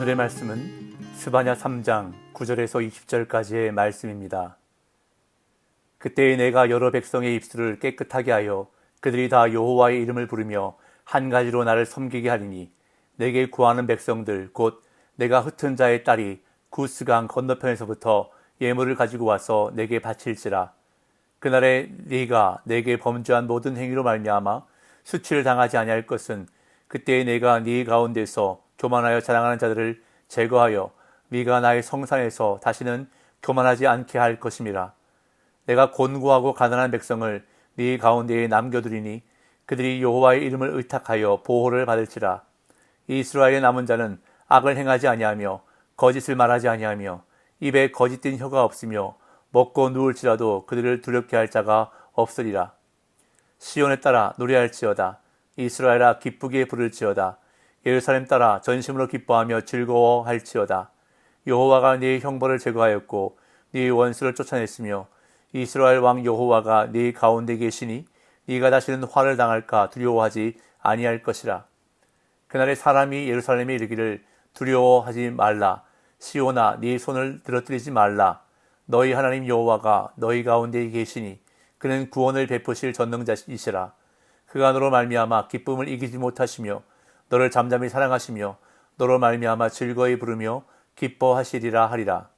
오늘의 말씀은 스바냐 3장 9절에서 20절까지의 말씀입니다. 그때에 내가 여러 백성의 입술을 깨끗하게 하여 그들이 다 여호와의 이름을 부르며 한 가지로 나를 섬기게 하리니 내게 구하는 백성들 곧 내가 흩은 자의 딸이 구스강 건너편에서부터 예물을 가지고 와서 내게 바칠지라. 그날에 네가 내게 범죄한 모든 행위로 말미암아 수치를 당하지 아니할 것은 그때에 내가 네 가운데서 교만하여 자랑하는 자들을 제거하여 네가 나의 성산에서 다시는 교만하지 않게 할 것임이라. 내가 곤고하고 가난한 백성을 네 가운데에 남겨두리니 그들이 여호와의 이름을 의탁하여 보호를 받을지라. 이스라엘의 남은 자는 악을 행하지 아니하며 거짓을 말하지 아니하며 입에 거짓된 혀가 없으며 먹고 누울지라도 그들을 두렵게 할 자가 없으리라. 시온에 따라 노래할지어다. 이스라엘아 기쁘게 부를지어다. 예루살렘 따라 전심으로 기뻐하며 즐거워할지어다. 여호와가 네 형벌을 제거하였고 네 원수를 쫓아냈으며 이스라엘 왕 여호와가 네 가운데 계시니 네가 다시는 화를 당할까 두려워하지 아니할 것이라. 그날에 사람이 예루살렘에 이르기를 두려워하지 말라. 시온아 네 손을 들어뜨리지 말라. 너희 하나님 여호와가 너희 가운데 계시니 그는 구원을 베푸실 전능자이시라. 그가 너로 말미암아 기쁨을 이기지 못하시며 너를 잠잠히 사랑하시며 너로 말미암아 즐거이 부르며 기뻐하시리라 하리라.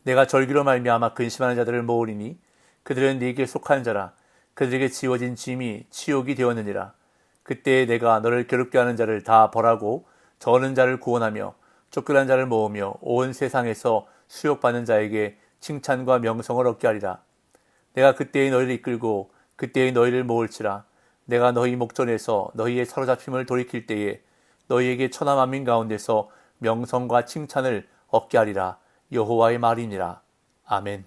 내가 절기로 말미암아 근심하는 자들을 모으리니 그들은 네게 속한 자라. 그들에게 지워진 짐이 치욕이 되었느니라. 그때에 내가 너를 괴롭게 하는 자를 다 벌하고 저는 자를 구원하며 쫓겨난 자를 모으며 온 세상에서 수욕받는 자에게 칭찬과 명성을 얻게 하리라. 내가 그때에 너희를 이끌고 그때에 너희를 모을지라. 내가 너희 목전에서 너희의 사로잡힘을 돌이킬 때에 너희에게 천하 만민 가운데서 명성과 칭찬을 얻게 하리라. 여호와의 말이니라. 아멘.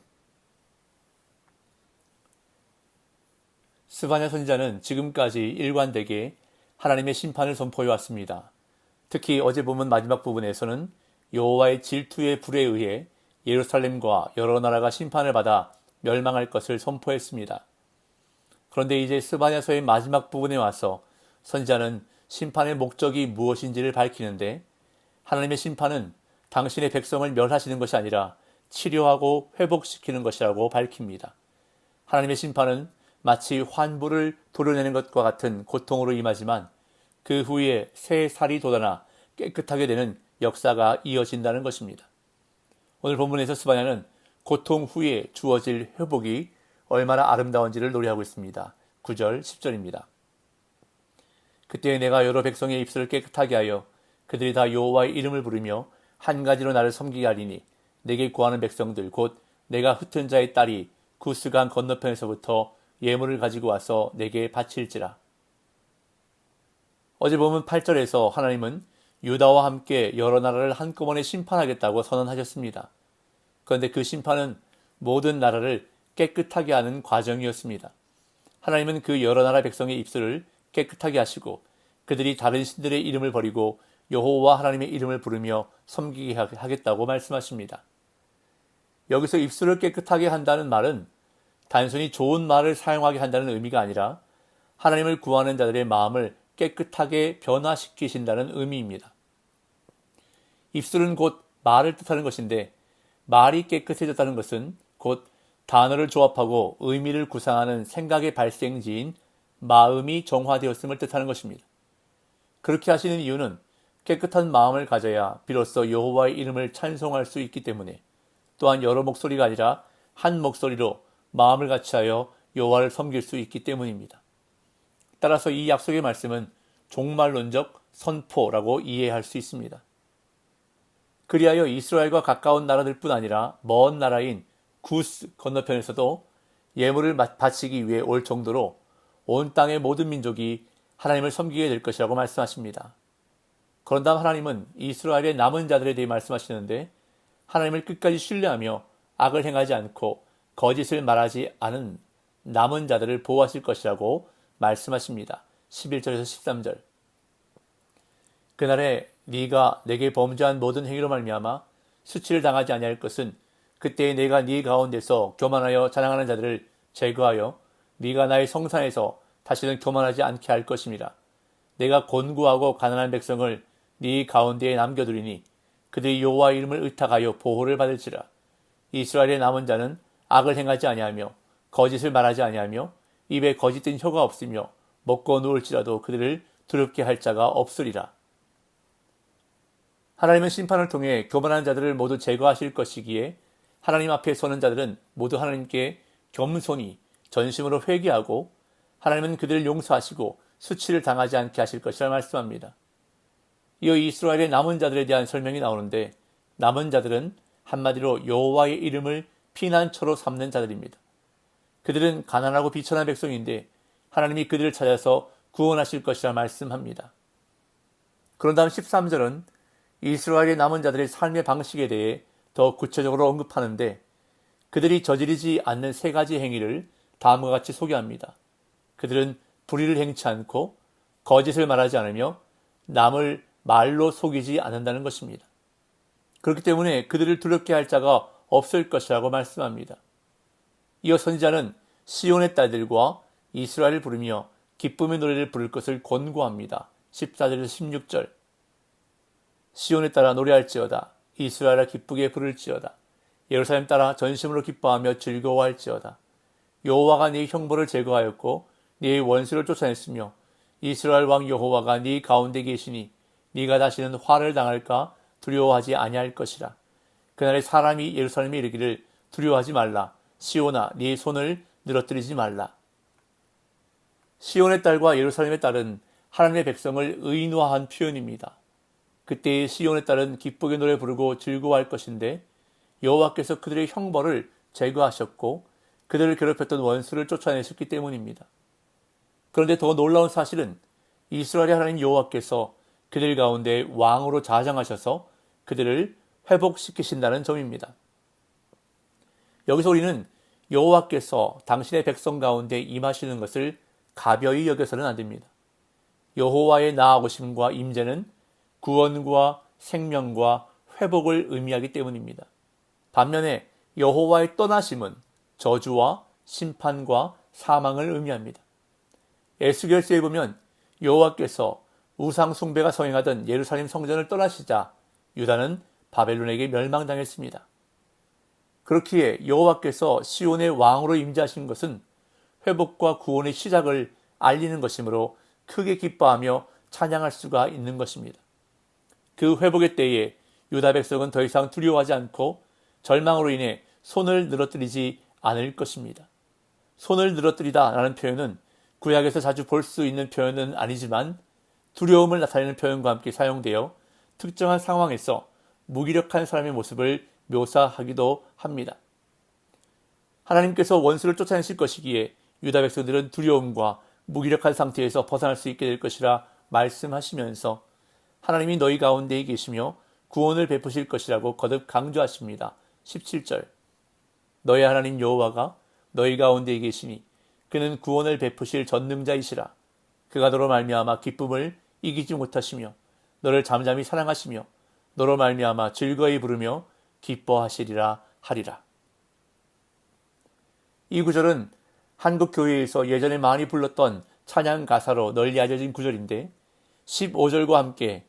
스바냐 선지자는 지금까지 일관되게 하나님의 심판을 선포해 왔습니다. 특히 어제 본문 마지막 부분에서는 여호와의 질투의 불에 의해 예루살렘과 여러 나라가 심판을 받아 멸망할 것을 선포했습니다. 그런데 이제 스바냐서의 마지막 부분에 와서 선지자는 심판의 목적이 무엇인지를 밝히는데 하나님의 심판은 당신의 백성을 멸하시는 것이 아니라 치료하고 회복시키는 것이라고 밝힙니다. 하나님의 심판은 마치 환부를 도려내는 것과 같은 고통으로 임하지만 그 후에 새 살이 돋아나 깨끗하게 되는 역사가 이어진다는 것입니다. 오늘 본문에서 스바냐는 고통 후에 주어질 회복이 얼마나 아름다운지를 노래하고 있습니다. 9절, 10절입니다. 그때 내가 여러 백성의 입술을 깨끗하게 하여 그들이 다 여호와의 이름을 부르며 한 가지로 나를 섬기게 하리니 내게 구하는 백성들 곧 내가 흩은 자의 딸이 구스강 건너편에서부터 예물을 가지고 와서 내게 바칠지라. 어제 보면 8절에서 하나님은 유다와 함께 여러 나라를 한꺼번에 심판하겠다고 선언하셨습니다. 그런데 그 심판은 모든 나라를 깨끗하게 하는 과정이었습니다. 하나님은 그 여러 나라 백성의 입술을 깨끗하게 하시고 그들이 다른 신들의 이름을 버리고 여호와 하나님의 이름을 부르며 섬기게 하겠다고 말씀하십니다. 여기서 입술을 깨끗하게 한다는 말은 단순히 좋은 말을 사용하게 한다는 의미가 아니라 하나님을 구하는 자들의 마음을 깨끗하게 변화시키신다는 의미입니다. 입술은 곧 말을 뜻하는 것인데 말이 깨끗해졌다는 것은 곧 단어를 조합하고 의미를 구상하는 생각의 발생지인 마음이 정화되었음을 뜻하는 것입니다. 그렇게 하시는 이유는 깨끗한 마음을 가져야 비로소 여호와의 이름을 찬송할 수 있기 때문에 또한 여러 목소리가 아니라 한 목소리로 마음을 같이하여 여호와를 섬길 수 있기 때문입니다. 따라서 이 약속의 말씀은 종말론적 선포라고 이해할 수 있습니다. 그리하여 이스라엘과 가까운 나라들뿐 아니라 먼 나라인 구스 건너편에서도 예물을 바치기 위해 올 정도로 온 땅의 모든 민족이 하나님을 섬기게 될 것이라고 말씀하십니다. 그런 다음 하나님은 이스라엘의 남은 자들에 대해 말씀하시는데 하나님을 끝까지 신뢰하며 악을 행하지 않고 거짓을 말하지 않은 남은 자들을 보호하실 것이라고 말씀하십니다. 11절에서 13절. 그날에 네가 내게 범죄한 모든 행위로 말미암아 수치를 당하지 아니할 것은 그때에 내가 네 가운데서 교만하여 자랑하는 자들을 제거하여 네가 나의 성산에서 다시는 교만하지 않게 할 것임이라. 내가 곤고하고 가난한 백성을 네 가운데에 남겨두리니 그들이 여호와의 이름을 의탁하여 보호를 받을지라. 이스라엘의 남은 자는 악을 행하지 아니하며 거짓을 말하지 아니하며 입에 거짓된 혀가 없으며 먹고 누울지라도 그들을 두렵게 할 자가 없으리라. 하나님은 심판을 통해 교만한 자들을 모두 제거하실 것이기에 하나님 앞에 서는 자들은 모두 하나님께 겸손히 전심으로 회개하고 하나님은 그들을 용서하시고 수치를 당하지 않게 하실 것이라 말씀합니다. 이어 이스라엘의 남은 자들에 대한 설명이 나오는데 남은 자들은 한마디로 여호와의 이름을 피난처로 삼는 자들입니다. 그들은 가난하고 비천한 백성인데 하나님이 그들을 찾아서 구원하실 것이라 말씀합니다. 그런 다음 13절은 이스라엘의 남은 자들의 삶의 방식에 대해 더 구체적으로 언급하는데 그들이 저지르지 않는 세 가지 행위를 다음과 같이 소개합니다. 그들은 불의를 행치 않고 거짓을 말하지 않으며 남을 말로 속이지 않는다는 것입니다. 그렇기 때문에 그들을 두렵게 할 자가 없을 것이라고 말씀합니다. 이어 선지자는 시온의 딸들과 이스라엘을 부르며 기쁨의 노래를 부를 것을 권고합니다. 14절에서 16절. 시온에 따라 노래할지어다. 이스라엘아 기쁘게 부를지어다. 예루살렘 따라 전심으로 기뻐하며 즐거워할지어다. 여호와가 네 형벌을 제거하였고 네 원수를 쫓아냈으며 이스라엘 왕 여호와가 네 가운데 계시니 네가 다시는 화를 당할까 두려워하지 아니할 것이라. 그날에 사람이 예루살렘에 이르기를 두려워하지 말라. 시온아 네 손을 늘어뜨리지 말라. 시온의 딸과 예루살렘의 딸은 하나님의 백성을 의인화한 표현입니다. 그때의 시온의 딸은 기쁘게 노래 부르고 즐거워할 것인데 여호와께서 그들의 형벌을 제거하셨고 그들을 괴롭혔던 원수를 쫓아내셨기 때문입니다. 그런데 더 놀라운 사실은 이스라엘의 하나님 여호와께서 그들 가운데 왕으로 자장하셔서 그들을 회복시키신다는 점입니다. 여기서 우리는 여호와께서 당신의 백성 가운데 임하시는 것을 가벼이 여겨서는 안 됩니다. 여호와의 나아오심과 임재는 구원과 생명과 회복을 의미하기 때문입니다. 반면에 여호와의 떠나심은 저주와 심판과 사망을 의미합니다. 에스겔서에 보면 여호와께서 우상 숭배가 성행하던 예루살렘 성전을 떠나시자 유다는 바벨론에게 멸망당했습니다. 그렇기에 여호와께서 시온의 왕으로 임재하신 것은 회복과 구원의 시작을 알리는 것이므로 크게 기뻐하며 찬양할 수가 있는 것입니다. 그 회복의 때에 유다 백성은 더 이상 두려워하지 않고 절망으로 인해 손을 늘어뜨리지 않을 것입니다. 손을 늘어뜨리다 라는 표현은 구약에서 자주 볼 수 있는 표현은 아니지만 두려움을 나타내는 표현과 함께 사용되어 특정한 상황에서 무기력한 사람의 모습을 묘사하기도 합니다. 하나님께서 원수를 쫓아내실 것이기에 유다 백성들은 두려움과 무기력한 상태에서 벗어날 수 있게 될 것이라 말씀하시면서 하나님이 너희 가운데에 계시며 구원을 베푸실 것이라고 거듭 강조하십니다. 17절. 너희 하나님 여호와가 너희 가운데에 계시니 그는 구원을 베푸실 전능자이시라. 그가 너로 말미암아 기쁨을 이기지 못하시며 너를 잠잠히 사랑하시며 너로 말미암아 즐거이 부르며 기뻐하시리라 하리라. 이 구절은 한국 교회에서 예전에 많이 불렀던 찬양 가사로 널리 알려진 구절인데 15절과 함께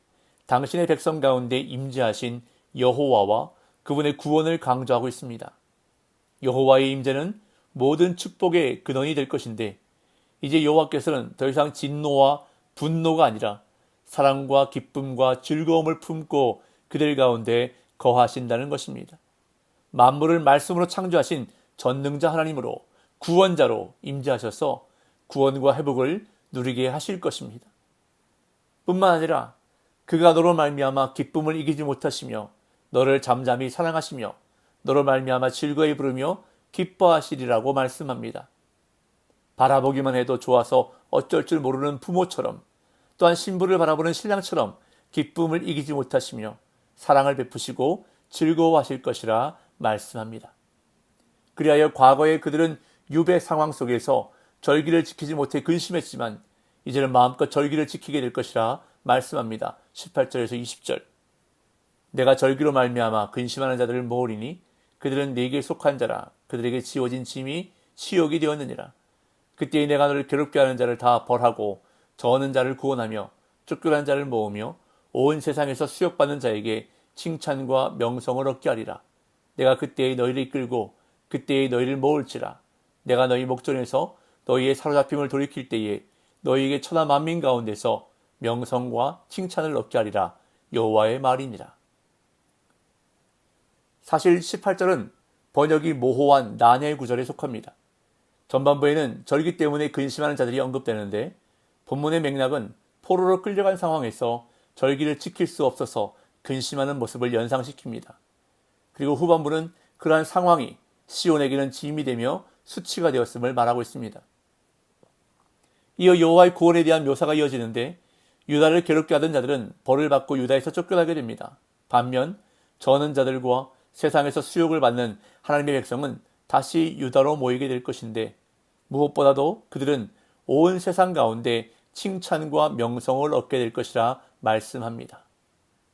당신의 백성 가운데 임재하신 여호와와 그분의 구원을 강조하고 있습니다. 여호와의 임재는 모든 축복의 근원이 될 것인데 이제 여호와께서는 더 이상 진노와 분노가 아니라 사랑과 기쁨과 즐거움을 품고 그들 가운데 거하신다는 것입니다. 만물을 말씀으로 창조하신 전능자 하나님으로 구원자로 임재하셔서 구원과 회복을 누리게 하실 것입니다. 뿐만 아니라 그가 너로 말미암아 기쁨을 이기지 못하시며 너를 잠잠히 사랑하시며 너로 말미암아 즐거이 부르며 기뻐하시리라고 말씀합니다. 바라보기만 해도 좋아서 어쩔 줄 모르는 부모처럼 또한 신부를 바라보는 신랑처럼 기쁨을 이기지 못하시며 사랑을 베푸시고 즐거워하실 것이라 말씀합니다. 그리하여 과거에 그들은 유배 상황 속에서 절기를 지키지 못해 근심했지만 이제는 마음껏 절기를 지키게 될 것이라 말씀합니다. 18절에서 20절. 내가 절기로 말미암아 근심하는 자들을 모으리니 그들은 네게 속한 자라. 그들에게 지워진 짐이 치욕이 되었느니라. 그때에 내가 너를 괴롭게 하는 자를 다 벌하고 저어는 자를 구원하며 쫓겨난 자를 모으며 온 세상에서 수욕받는 자에게 칭찬과 명성을 얻게 하리라. 내가 그때에 너희를 이끌고 그때에 너희를 모을지라. 내가 너희 목전에서 너희의 사로잡힘을 돌이킬 때에 너희에게 천하 만민 가운데서 명성과 칭찬을 얻게 하리라. 여호와의 말이니라. 사실 18절은 번역이 모호한 난해 구절에 속합니다. 전반부에는 절기 때문에 근심하는 자들이 언급되는데 본문의 맥락은 포로로 끌려간 상황에서 절기를 지킬 수 없어서 근심하는 모습을 연상시킵니다. 그리고 후반부는 그러한 상황이 시온에게는 짐이 되며 수치가 되었음을 말하고 있습니다. 이어 여호와의 구원에 대한 묘사가 이어지는데 유다를 괴롭게 하던 자들은 벌을 받고 유다에서 쫓겨나게 됩니다. 반면 저는 자들과 세상에서 수욕을 받는 하나님의 백성은 다시 유다로 모이게 될 것인데 무엇보다도 그들은 온 세상 가운데 칭찬과 명성을 얻게 될 것이라 말씀합니다.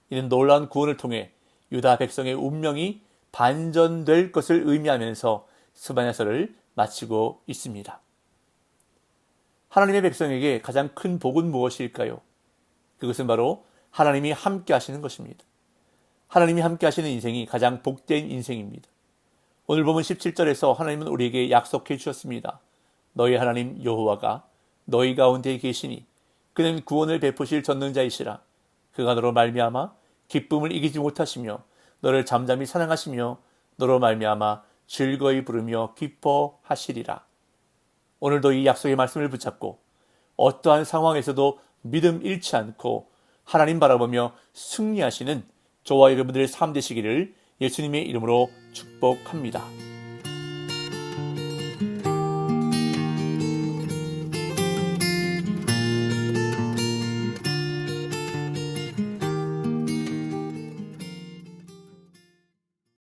이는 놀라운 구원을 통해 유다 백성의 운명이 반전될 것을 의미하면서 스바냐서를 마치고 있습니다. 하나님의 백성에게 가장 큰 복은 무엇일까요? 그것은 바로 하나님이 함께 하시는 것입니다. 하나님이 함께 하시는 인생이 가장 복된 인생입니다. 오늘 보면 17절에서 하나님은 우리에게 약속해 주셨습니다. 너희 하나님 여호와가 너희 가운데 계시니 그는 구원을 베푸실 전능자이시라. 그가 너로 말미암아 기쁨을 이기지 못하시며 너를 잠잠히 사랑하시며 너로 말미암아 즐거이 부르며 기뻐하시리라. 오늘도 이 약속의 말씀을 붙잡고 어떠한 상황에서도 믿음 잃지 않고 하나님 바라보며 승리하시는 저와 여러분들의 삶 되시기를 예수님의 이름으로 축복합니다.